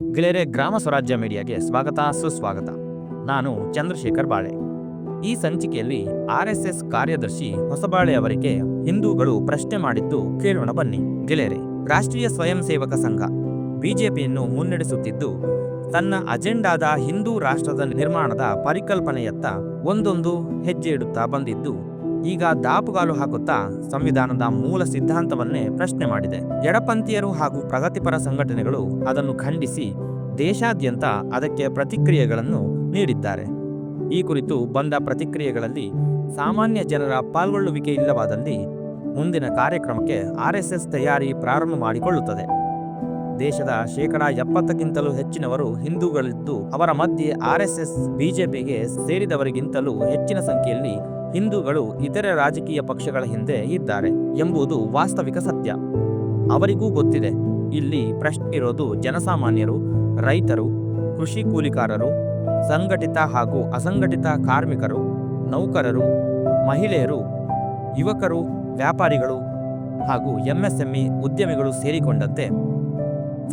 ಗೆಳೆಯರೆ, ಗ್ರಾಮ ಸ್ವರಾಜ್ಯ ಮೀಡಿಯಾಗೆ ಸ್ವಾಗತ ಸುಸ್ವಾಗತ. ನಾನು ಚಂದ್ರಶೇಖರ್ ಬಾಳೆ. ಈ ಸಂಚಿಕೆಯಲ್ಲಿ RSS ಕಾರ್ಯದರ್ಶಿ ಹೊಸಬಾಳೆ ಅವರಿಗೆ ಹಿಂದೂಗಳು ಪ್ರಶ್ನೆ ಮಾಡಿದ್ದು ಕೇಳೋಣ ಬನ್ನಿ. ಗೆಳೆಯರೆ, ರಾಷ್ಟ್ರೀಯ ಸ್ವಯಂ ಸೇವಕ ಸಂಘ ಬಿಜೆಪಿಯನ್ನು ಮುನ್ನಡೆಸುತ್ತಿದ್ದು ತನ್ನ ಅಜೆಂಡಾದ ಹಿಂದೂ ರಾಷ್ಟ್ರದ ನಿರ್ಮಾಣದ ಪರಿಕಲ್ಪನೆಯತ್ತ ಒಂದೊಂದು ಹೆಜ್ಜೆ ಇಡುತ್ತಾ ಬಂದಿದ್ದು ಈಗ ದಾಪುಗಾಲು ಹಾಕುತ್ತಾ ಸಂವಿಧಾನದ ಮೂಲ ಸಿದ್ಧಾಂತವನ್ನೇ ಪ್ರಶ್ನೆ ಮಾಡಿದೆ. ಎಡಪಂಥೀಯರು ಹಾಗೂ ಪ್ರಗತಿಪರ ಸಂಘಟನೆಗಳು ಅದನ್ನು ಖಂಡಿಸಿ ದೇಶಾದ್ಯಂತ ಅದಕ್ಕೆ ಪ್ರತಿಕ್ರಿಯೆಗಳನ್ನು ನೀಡಿದ್ದಾರೆ. ಈ ಕುರಿತು ಬಂದ ಪ್ರತಿಕ್ರಿಯೆಗಳಲ್ಲಿ ಸಾಮಾನ್ಯ ಜನರ ಪಾಲ್ಗೊಳ್ಳುವಿಕೆ ಇಲ್ಲವಾದಲ್ಲಿ ಮುಂದಿನ ಕಾರ್ಯಕ್ರಮಕ್ಕೆ RSS ತಯಾರಿ ಪ್ರಾರಂಭ ಮಾಡಿಕೊಳ್ಳುತ್ತದೆ. ದೇಶದ 70%ಕ್ಕಿಂತಲೂ ಹೆಚ್ಚಿನವರು ಹಿಂದೂಗಳಿದ್ದು ಅವರ ಮಧ್ಯೆ RSS ಬಿಜೆಪಿಗೆ ಸೇರಿದವರಿಗಿಂತಲೂ ಹೆಚ್ಚಿನ ಸಂಖ್ಯೆಯಲ್ಲಿ ಹಿಂದೂಗಳು ಇತರೆ ರಾಜಕೀಯ ಪಕ್ಷಗಳ ಹಿಂದೆ ಇದ್ದಾರೆ ಎಂಬುದು ವಾಸ್ತವಿಕ ಸತ್ಯ. ಅವರಿಗೂ ಗೊತ್ತಿದೆ, ಇಲ್ಲಿ ಪ್ರಶ್ನೆ ಇರೋದು ಜನಸಾಮಾನ್ಯರು, ರೈತರು, ಕೃಷಿ ಕೂಲಿಕಾರರು, ಸಂಘಟಿತ ಹಾಗೂ ಅಸಂಘಟಿತ ಕಾರ್ಮಿಕರು, ನೌಕರರು, ಮಹಿಳೆಯರು, ಯುವಕರು, ವ್ಯಾಪಾರಿಗಳು ಹಾಗೂ MSME ಉದ್ಯಮಿಗಳು ಸೇರಿಕೊಂಡಂತೆ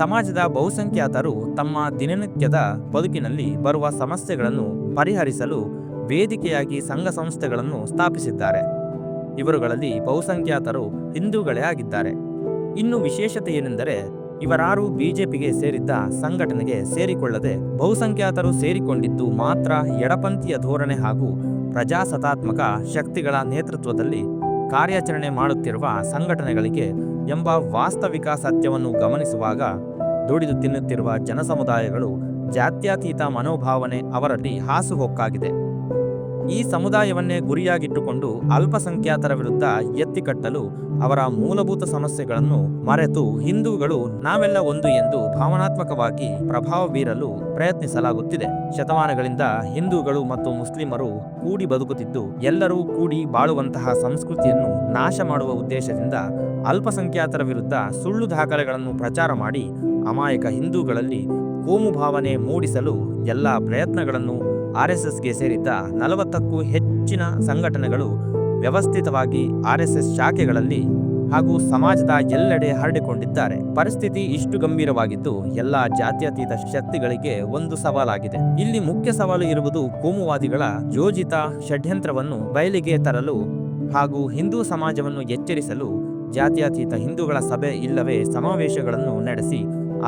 ಸಮಾಜದ ಬಹುಸಂಖ್ಯಾತರು ತಮ್ಮ ದಿನನಿತ್ಯದ ಬದುಕಿನಲ್ಲಿ ಬರುವ ಸಮಸ್ಯೆಗಳನ್ನು ಪರಿಹರಿಸಲು ವೇದಿಕೆಯಾಗಿ ಸಂಘ ಸಂಸ್ಥೆಗಳನ್ನು ಸ್ಥಾಪಿಸಿದ್ದಾರೆ. ಇವರುಗಳಲ್ಲಿ ಬಹುಸಂಖ್ಯಾತರು ಹಿಂದೂಗಳೇ ಆಗಿದ್ದಾರೆ. ಇನ್ನು ವಿಶೇಷತೆ ಏನೆಂದರೆ, ಇವರಾರು ಬಿಜೆಪಿಗೆ ಸೇರಿದ್ದ ಸಂಘಟನೆಗೆ ಸೇರಿಕೊಳ್ಳದೆ ಬಹುಸಂಖ್ಯಾತರು ಸೇರಿಕೊಂಡಿದ್ದು ಮಾತ್ರ ಎಡಪಂಥೀಯ ಧೋರಣೆ ಹಾಗೂ ಪ್ರಜಾಸತ್ತಾತ್ಮಕ ಶಕ್ತಿಗಳ ನೇತೃತ್ವದಲ್ಲಿ ಕಾರ್ಯಾಚರಣೆ ಮಾಡುತ್ತಿರುವ ಸಂಘಟನೆಗಳಿಗೆ ಎಂಬ ವಾಸ್ತವಿಕ ಸತ್ಯವನ್ನು ಗಮನಿಸುವಾಗ ದುಡಿದು ತಿನ್ನುತ್ತಿರುವ ಜನಸಮುದಾಯಗಳು ಜಾತ್ಯತೀತ ಮನೋಭಾವನೆ ಅವರಲ್ಲಿ ಹಾಸುಹೊಕ್ಕಾಗಿದೆ. ಈ ಸಮುದಾಯವನ್ನೇ ಗುರಿಯಾಗಿಟ್ಟುಕೊಂಡು ಅಲ್ಪಸಂಖ್ಯಾತರ ವಿರುದ್ಧ ಎತ್ತಿಕಟ್ಟಲು ಅವರ ಮೂಲಭೂತ ಸಮಸ್ಯೆಗಳನ್ನು ಮರೆತು ಹಿಂದೂಗಳು ನಾವೆಲ್ಲ ಒಂದು ಎಂದು ಭಾವನಾತ್ಮಕವಾಗಿ ಪ್ರಭಾವ ಬೀರಲು ಪ್ರಯತ್ನಿಸಲಾಗುತ್ತಿದೆ. ಶತಮಾನಗಳಿಂದ ಹಿಂದೂಗಳು ಮತ್ತು ಮುಸ್ಲಿಮರು ಕೂಡಿ ಬದುಕುತ್ತಿದ್ದು ಎಲ್ಲರೂ ಕೂಡಿ ಬಾಳುವಂತಹ ಸಂಸ್ಕೃತಿಯನ್ನು ನಾಶ ಮಾಡುವ ಉದ್ದೇಶದಿಂದ ಅಲ್ಪಸಂಖ್ಯಾತರ ವಿರುದ್ಧ ಸುಳ್ಳು ದಾಖಲೆಗಳನ್ನು ಪ್ರಚಾರ ಮಾಡಿ ಅಮಾಯಕ ಹಿಂದೂಗಳಲ್ಲಿ ಕೋಮು ಭಾವನೆ ಮೂಡಿಸಲು ಎಲ್ಲ ಪ್ರಯತ್ನಗಳನ್ನು RSSಗೆ ಸೇರಿದ್ದ 40ಕ್ಕೂ ಹೆಚ್ಚಿನ ಸಂಘಟನೆಗಳು ವ್ಯವಸ್ಥಿತವಾಗಿ RSS ಶಾಖೆಗಳಲ್ಲಿ ಹಾಗೂ ಸಮಾಜದ ಎಲ್ಲೆಡೆ ಹರಡಿಕೊಂಡಿದ್ದಾರೆ. ಪರಿಸ್ಥಿತಿ ಇಷ್ಟು ಗಂಭೀರವಾಗಿದ್ದು ಎಲ್ಲ ಜಾತ್ಯತೀತ ಶಕ್ತಿಗಳಿಗೆ ಒಂದು ಸವಾಲಾಗಿದೆ. ಇಲ್ಲಿ ಮುಖ್ಯ ಸವಾಲು ಇರುವುದು ಕೋಮುವಾದಿಗಳ ಯೋಜಿತ ಷಡ್ಯಂತ್ರವನ್ನು ಬಯಲಿಗೆ ತರಲು ಹಾಗೂ ಹಿಂದೂ ಸಮಾಜವನ್ನು ಎಚ್ಚರಿಸಲು ಜಾತ್ಯತೀತ ಹಿಂದೂಗಳ ಸಭೆ ಇಲ್ಲವೇ ಸಮಾವೇಶಗಳನ್ನು ನಡೆಸಿ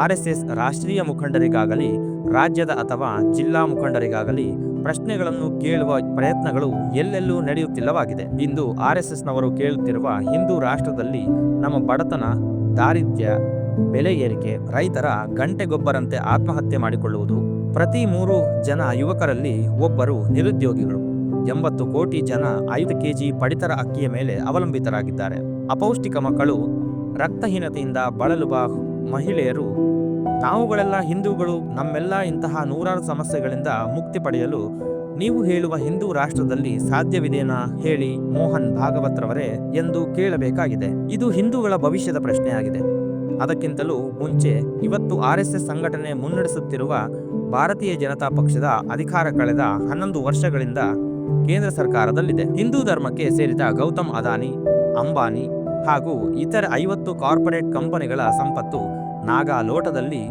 RSS ರಾಷ್ಟ್ರೀಯ ಮುಖಂಡರಿಗಾಗಲಿ ರಾಜ್ಯದ ಅಥವಾ ಜಿಲ್ಲಾ ಮುಖಂಡರಿಗಾಗಲಿ ಪ್ರಶ್ನೆಗಳನ್ನು ಕೇಳುವ ಪ್ರಯತ್ನಗಳು ಎಲ್ಲೆಲ್ಲೂ ನಡೆಯುತ್ತಿಲ್ಲವಾಗಿದೆ. ಇಂದು RSSನವರು ಕೇಳುತ್ತಿರುವ ಹಿಂದೂ ರಾಷ್ಟ್ರದಲ್ಲಿ ನಮ್ಮ ಬಡತನ, ದಾರಿದ್ರ್ಯ, ಬೆಲೆ ಏರಿಕೆ, ರೈತರ ಗಂಟೆಗೊಬ್ಬರಂತೆ ಆತ್ಮಹತ್ಯೆ ಮಾಡಿಕೊಳ್ಳುವುದು, ಪ್ರತಿ 3 ಜನ ಯುವಕರಲ್ಲಿ ಒಬ್ಬರು ನಿರುದ್ಯೋಗಿಗಳು, 80 ಕೋಟಿ ಜನ 5 ಕೆಜಿ ಪಡಿತರ ಅಕ್ಕಿಯ ಮೇಲೆ ಅವಲಂಬಿತರಾಗಿದ್ದಾರೆ, ಅಪೌಷ್ಟಿಕ ಮಕ್ಕಳು, ರಕ್ತಹೀನತೆಯಿಂದ ಬಳಲುವ ಮಹಿಳೆಯರು, ನಾವುಗಳೆಲ್ಲ ಹಿಂದೂಗಳು, ನಮ್ಮೆಲ್ಲ ಇಂತಹ ನೂರಾರು ಸಮಸ್ಯೆಗಳಿಂದ ಮುಕ್ತಿ ಪಡೆಯಲು ನೀವು ಹೇಳುವ ಹಿಂದೂ ರಾಷ್ಟ್ರದಲ್ಲಿ ಸಾಧ್ಯವಿದೆನಾ ಹೇಳಿ ಮೋಹನ್ ಭಾಗವತ್ರವರೇ ಎಂದು ಕೇಳಬೇಕಾಗಿದೆ. ಇದು ಹಿಂದೂಗಳ ಭವಿಷ್ಯದ ಪ್ರಶ್ನೆಯಾಗಿದೆ. ಅದಕ್ಕಿಂತಲೂ ಮುಂಚೆ ಇವತ್ತು RSS ಸಂಘಟನೆ ಮುನ್ನಡೆಸುತ್ತಿರುವ ಭಾರತೀಯ ಜನತಾ ಪಕ್ಷದ ಅಧಿಕಾರ ಕಳೆದ 11 ವರ್ಷಗಳಿಂದ ಕೇಂದ್ರ ಸರ್ಕಾರದಲ್ಲಿದೆ. ಹಿಂದೂ ಧರ್ಮಕ್ಕೆ ಸೇರಿದ ಗೌತಮ್ ಅದಾನಿ, ಅಂಬಾನಿ ಹಾಗೂ ಇತರ 50 ಕಾರ್ಪೊರೇಟ್ ಕಂಪನಿಗಳ ಸಂಪತ್ತು ನಾಗಾ ಲೋಟದಲ್ಲಿ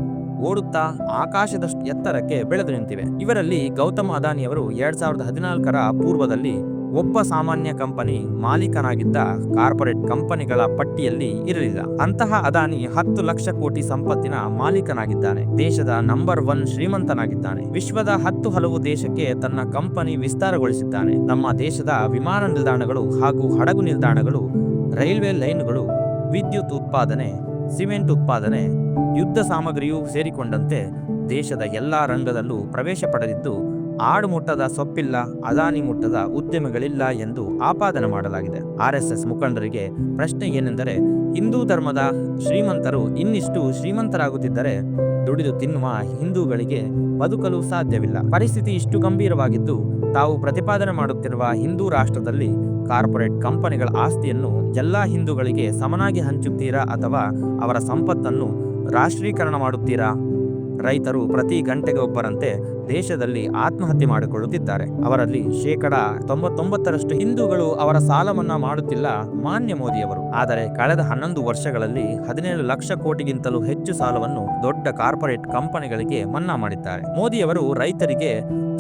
ಓಡುತ್ತಾ ಆಕಾಶದಷ್ಟು ಎತ್ತರಕ್ಕೆ ಬೆಳೆದು ನಿಂತಿವೆ. ಇವರಲ್ಲಿ ಗೌತಮ್ ಅದಾನಿಯವರು 2014ರ ಪೂರ್ವದಲ್ಲಿ ಒಬ್ಬ ಸಾಮಾನ್ಯ ಕಂಪನಿ ಮಾಲೀಕನಾಗಿದ್ದ ಕಾರ್ಪೊರೇಟ್ ಕಂಪನಿಗಳ ಪಟ್ಟಿಯಲ್ಲಿ ಇರಲಿಲ್ಲ. ಅಂತಹ ಅದಾನಿ 10 ಲಕ್ಷ ಕೋಟಿ ಸಂಪತ್ತಿನ ಮಾಲೀಕನಾಗಿದ್ದಾನೆ. ದೇಶದ ನಂಬರ್ 1 ಶ್ರೀಮಂತನಾಗಿದ್ದಾನೆ. ವಿಶ್ವದ 10 ಹಲವು ದೇಶಕ್ಕೆ ತನ್ನ ಕಂಪನಿ ವಿಸ್ತಾರಗೊಳಿಸಿದ್ದಾನೆ. ನಮ್ಮ ದೇಶದ ವಿಮಾನ ನಿಲ್ದಾಣಗಳು ಹಾಗೂ ಹಡಗು ನಿಲ್ದಾಣಗಳು, ರೈಲ್ವೆ ಲೈನ್ಗಳು, ವಿದ್ಯುತ್ ಉತ್ಪಾದನೆ, ಸಿಮೆಂಟ್ ಉತ್ಪಾದನೆ, ಯುದ್ಧ ಸಾಮಗ್ರಿಯೂ ಸೇರಿಕೊಂಡಂತೆ ದೇಶದ ಎಲ್ಲಾ ರಂಗದಲ್ಲೂ ಪ್ರವೇಶ ಪಡೆದಿದ್ದು ಆಡುಮುಟ್ಟದ ಸೊಪ್ಪಿಲ್ಲ, ಅದಾನಿ ಮುಟ್ಟದ ಉದ್ಯಮಿಗಳಿಲ್ಲ ಎಂದು ಆಪಾದನೆ ಮಾಡಲಾಗಿದೆ. RSS ಮುಖಂಡರಿಗೆ ಪ್ರಶ್ನೆ ಏನೆಂದರೆ, ಹಿಂದೂ ಧರ್ಮದ ಶ್ರೀಮಂತರು ಇನ್ನಿಷ್ಟು ಶ್ರೀಮಂತರಾಗುತ್ತಿದ್ದರೆ ದುಡಿದು ತಿನ್ನುವ ಹಿಂದೂಗಳಿಗೆ ಬದುಕಲು ಸಾಧ್ಯವಿಲ್ಲ. ಪರಿಸ್ಥಿತಿ ಇಷ್ಟು ಗಂಭೀರವಾಗಿದ್ದು ತಾವು ಪ್ರತಿಪಾದನೆ ಮಾಡುತ್ತಿರುವ ಹಿಂದೂ ರಾಷ್ಟ್ರದಲ್ಲಿ ಕಾರ್ಪೊರೇಟ್ ಕಂಪನಿಗಳ ಆಸ್ತಿಯನ್ನು ಎಲ್ಲ ಹಿಂದೂಗಳಿಗೆ ಸಮನಾಗಿ ಹಂಚುತ್ತೀರಾ ಅಥವಾ ಅವರ ಸಂಪತ್ತನ್ನು ರಾಷ್ಟ್ರೀಕರಣ ಮಾಡುತ್ತೀರಾ? ರೈತರು ಪ್ರತಿ ಗಂಟೆಗೆ ಒಬ್ಬರಂತೆ ದೇಶದಲ್ಲಿ ಆತ್ಮಹತ್ಯೆ ಮಾಡಿಕೊಳ್ಳುತ್ತಿದ್ದಾರೆ. ಅವರಲ್ಲಿ 99% ಹಿಂದೂಗಳು ಅವರ ಸಾಲ ಮನ್ನಾ ಮಾಡುತ್ತಿಲ್ಲ ಮಾನ್ಯ ಮೋದಿಯವರು. ಆದರೆ ಕಳೆದ 11 ವರ್ಷಗಳಲ್ಲಿ 17 ಲಕ್ಷ ಕೋಟಿಗಿಂತಲೂ ಹೆಚ್ಚು ಸಾಲವನ್ನು ದೊಡ್ಡ ಕಾರ್ಪೊರೇಟ್ ಕಂಪನಿಗಳಿಗೆ ಮನ್ನಾ ಮಾಡಿದ್ದಾರೆ. ಮೋದಿಯವರು ರೈತರಿಗೆ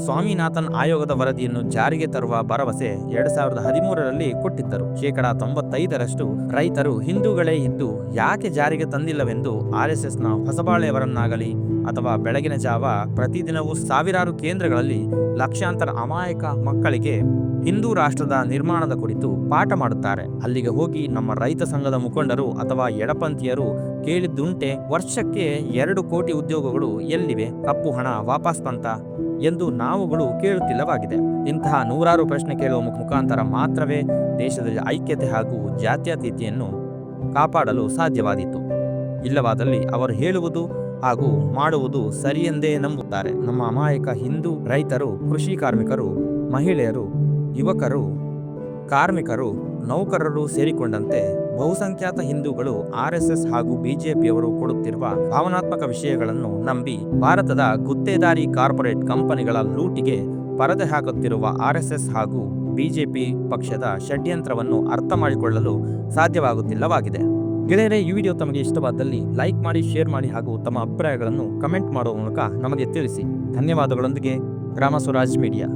ಸ್ವಾಮಿನಾಥನ್ ಆಯೋಗದ ವರದಿಯನ್ನು ಜಾರಿಗೆ ತರುವ ಭರವಸೆ 2013ರಲ್ಲಿ ಕೊಟ್ಟಿದ್ದರು. 95% ರೈತರು ಹಿಂದೂಗಳೇ ಇದ್ದು ಯಾಕೆ ಜಾರಿಗೆ ತಂದಿಲ್ಲವೆಂದು RSSನ ಹೊಸಬಾಳೆಯವರನ್ನಾಗಲಿ ಅಥವಾ ಬೆಳಗಿನ ಜಾವ ಪ್ರತಿದಿನವೂ ಸಾವಿರಾರು ಕೇಂದ್ರಗಳಲ್ಲಿ ಲಕ್ಷಾಂತರ ಅಮಾಯಕ ಮಕ್ಕಳಿಗೆ ಹಿಂದೂ ರಾಷ್ಟ್ರದ ನಿರ್ಮಾಣದ ಕುರಿತು ಪಾಠ ಮಾಡುತ್ತಾರೆ. ಅಲ್ಲಿಗೆ ಹೋಗಿ ನಮ್ಮ ರೈತ ಸಂಘದ ಮುಖಂಡರು ಅಥವಾ ಎಡಪಂಥೀಯರು ಕೇಳಿದ್ದುಂಟೆ, ವರ್ಷಕ್ಕೆ 2 ಕೋಟಿ ಉದ್ಯೋಗಗಳು ಎಲ್ಲಿವೆ, ಕಪ್ಪು ಹಣ ವಾಪಸ್ ಬಂತ ಎಂದು ನಾವುಗಳು ಕೇಳುತ್ತಿಲ್ಲವಾಗಿದೆ. ಇಂತಹ ನೂರಾರು ಪ್ರಶ್ನೆ ಕೇಳುವ ಮುಖಾಂತರ ಮಾತ್ರವೇ ದೇಶದ ಐಕ್ಯತೆ ಹಾಗೂ ಜಾತ್ಯತೀತತೆಯನ್ನು ಕಾಪಾಡಲು ಸಾಧ್ಯವಾದೀತು. ಇಲ್ಲವಾದಲ್ಲಿ ಅವರು ಹೇಳುವುದು ಹಾಗೂ ಮಾಡುವುದು ಸರಿಯೆಂದೇ ನಂಬುತ್ತಾರೆ. ನಮ್ಮ ಅಮಾಯಕ ಹಿಂದೂ ರೈತರು, ಕೃಷಿ ಕಾರ್ಮಿಕರು, ಮಹಿಳೆಯರು, ಯುವಕರು, ಕಾರ್ಮಿಕರು, ನೌಕರರು ಸೇರಿಕೊಂಡಂತೆ ಬಹುಸಂಖ್ಯಾತ ಹಿಂದೂಗಳು RSS ಹಾಗೂ ಬಿಜೆಪಿಯವರು ಕೊಡುತ್ತಿರುವ ಭಾವನಾತ್ಮಕ ವಿಷಯಗಳನ್ನು ನಂಬಿ ಭಾರತದ ಗುತ್ತೇದಾರಿ ಕಾರ್ಪೊರೇಟ್ ಕಂಪನಿಗಳ ಲೂಟಿಗೆ ಪರದೆ ಹಾಕುತ್ತಿರುವ RSS ಹಾಗೂ ಬಿಜೆಪಿ ಪಕ್ಷದ ಷಡ್ಯಂತ್ರವನ್ನು ಅರ್ಥ ಮಾಡಿಕೊಳ್ಳಲು ಸಾಧ್ಯವಾಗುತ್ತಿಲ್ಲವಾಗಿದೆ. ಗೆಳೆಯರೇ, ಈ ವಿಡಿಯೋ ತಮಗೆ ಇಷ್ಟವಾದಲ್ಲಿ ಲೈಕ್ ಮಾಡಿ, ಶೇರ್ ಮಾಡಿ ಹಾಗೂ ತಮ್ಮ ಅಭಿಪ್ರಾಯಗಳನ್ನು ಕಮೆಂಟ್ ಮಾಡುವ ಮೂಲಕ ನಮಗೆ ತಿಳಿಸಿ. ಧನ್ಯವಾದಗಳೊಂದಿಗೆ ಗ್ರಾಮ ಸ್ವರಾಜ್ ಮೀಡಿಯಾ.